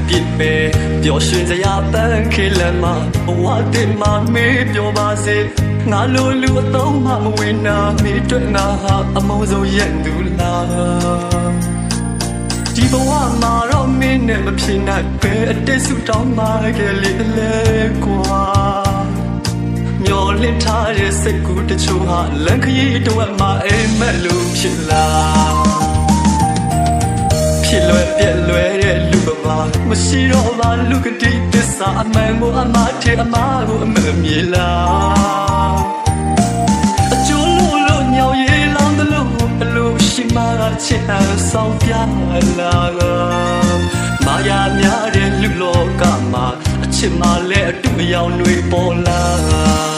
ပြစ်ပဲပျော်ရွှင်စရာပန်းခေလမ်းမှာဘဝတင်မှာမေးပြောပါစေငါလိုလူအသုံးမှမဝင်နာမိတွေ့ငါဟာအမုန်းဆုံးရဲ့သူလားဒီဘဝမှာတော့မင်းနဲ့မဖြစ်နိုင်ပဲအတိတ်ဆူတောင်းမှခဲ့လေလေကွာမျောလင့်ထားတဲ့စိတ်ကူးတချို့ဟာလမ်းခရီးတော့မှအိမ်မက်လို့ဖြစ်လာဖြစ်လွယ်ပြက်လွယ်တဲ့လူပမာမရှိတော့ပါလူကတိသစ္စာအမှန်ကိုအမှားထဲအမှားကိုအမှန်မြေလားအကျိုးလို့ညောင်ရည်လောင်းတယ်လို့အလိုရှိမှချစ်အောင်ဆောင်ပြလာမာယာများတဲ့လူလောကမှာအချစ်မှလည်းအတူအယောင်တွေပေါ်လာ